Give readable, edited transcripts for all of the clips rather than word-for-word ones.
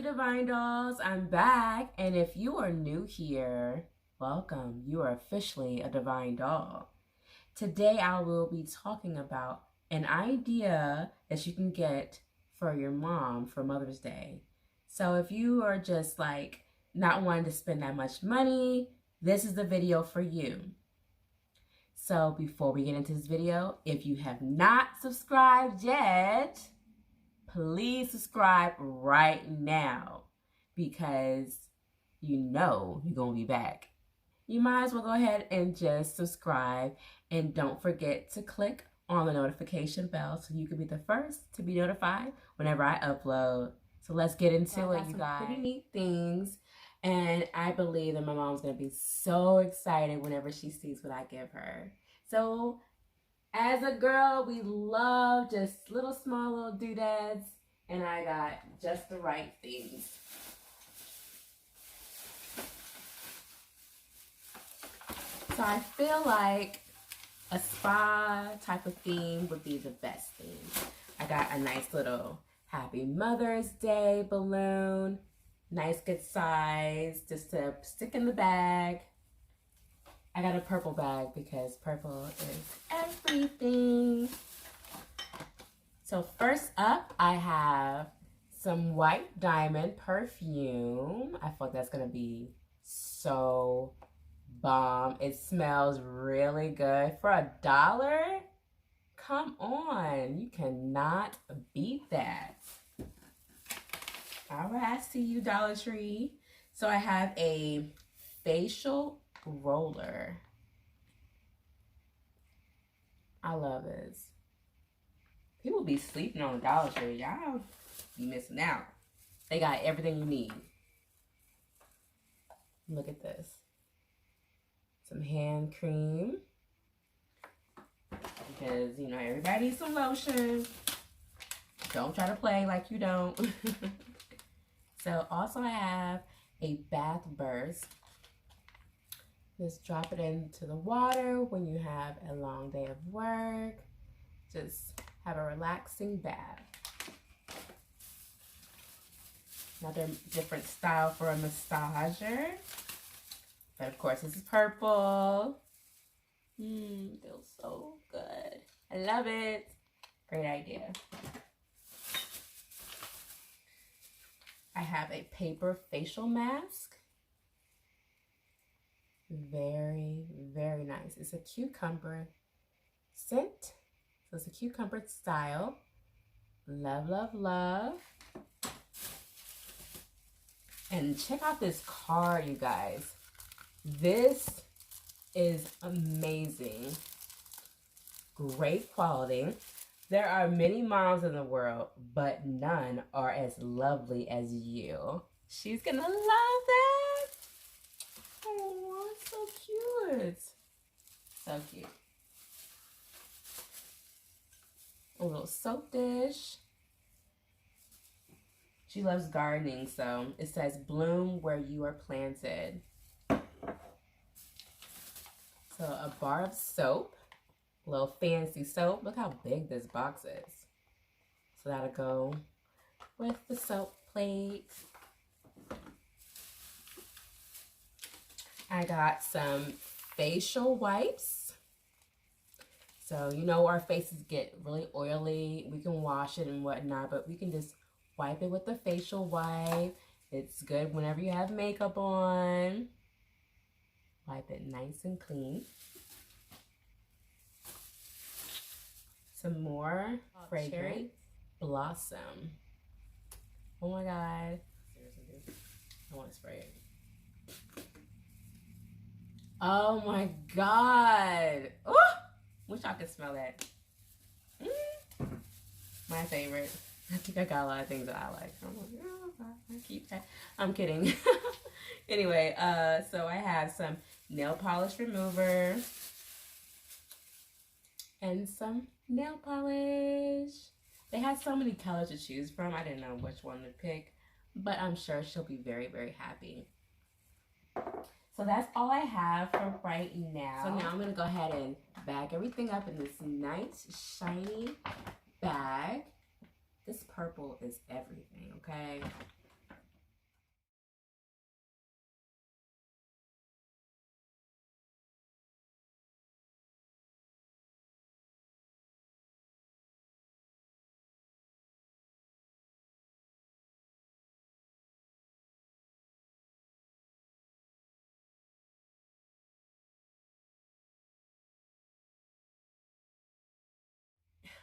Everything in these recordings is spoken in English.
Divine Dolls, I'm back, and if you are new here, welcome. You are officially a Divine Doll. Today I will be talking about an idea that you can get for your mom for Mother's Day. So if you are just like not wanting to spend that much money, this is the video for you. So before we get into this video, if you have not subscribed yet, please subscribe right now because you know you're going to be back. You might as well go ahead and just subscribe, and don't forget to click on the notification bell so you can be the first to be notified whenever I upload. So let's get into it, you guys. Pretty neat things, and I believe that my mom's going to be so excited whenever she sees what I give her. So as a girl, we love just little doodads, and I got just the right things. So I feel like a spa type of theme would be the best theme. I got a nice little Happy Mother's Day balloon, nice good size, just to stick in the bag. I got a purple bag because purple is everything. So first up, I have some White Diamond perfume. I feel like that's going to be so bomb. It smells really good. For $1, come on. You cannot beat that. All right, I see you, Dollar Tree. So I have a facial roller. I love this. People be sleeping on the Dollar Tree. Y'all be missing out. They got everything you need. Look at this. Some hand cream. Because, you know, everybody needs some lotion. Don't try to play like you don't. So also I have a bath burst. Just drop it into the water when you have a long day of work. Just have a relaxing bath. Another different style for a massager. But of course, this is purple. Feels so good. I love it. Great idea. I have a paper facial mask. Very, very nice. It's a cucumber scent. So it's a cucumber style. Love, love, love. And check out this card, you guys. This is amazing. Great quality. There are many moms in the world, but none are as lovely as you. She's gonna love that. Oh, it's so cute. So cute. A little soap dish. She loves gardening, so it says bloom where you are planted. So a bar of soap, a little fancy soap. Look how big this box is. So that'll go with the soap plate. I got some facial wipes. So, you know, our faces get really oily. We can wash it and whatnot, but we can just wipe it with the facial wipe. It's good whenever you have makeup on. Wipe it nice and clean. Some more fragrant blossom. Oh my God. Seriously, I want to spray it. Oh my God. Oh, wish I could smell that. My favorite. I think I got a lot of things that I like. I'm like, oh, I keep that. I'm kidding. Anyway, so I have some nail polish remover and some nail polish. They had so many colors to choose from. I didn't know which one to pick, but I'm sure she'll be very, very happy. So that's all I have for right now. So now I'm going to go ahead and bag everything up in this nice, shiny bag. This purple is everything, okay?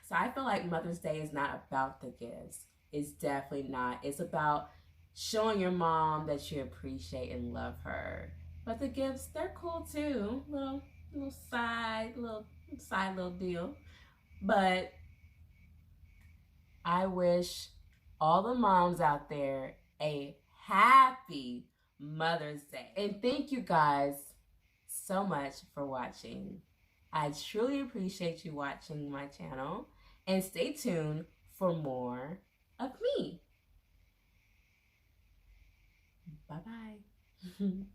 So I feel like Mother's Day is not about the gifts. It's definitely not. It's about showing your mom that you appreciate and love her. But the gifts, they're cool too. Little side little deal. But I wish all the moms out there a happy Mother's Day. And thank you guys so much for watching. I truly appreciate you watching my channel. And stay tuned for more of me. Bye-bye.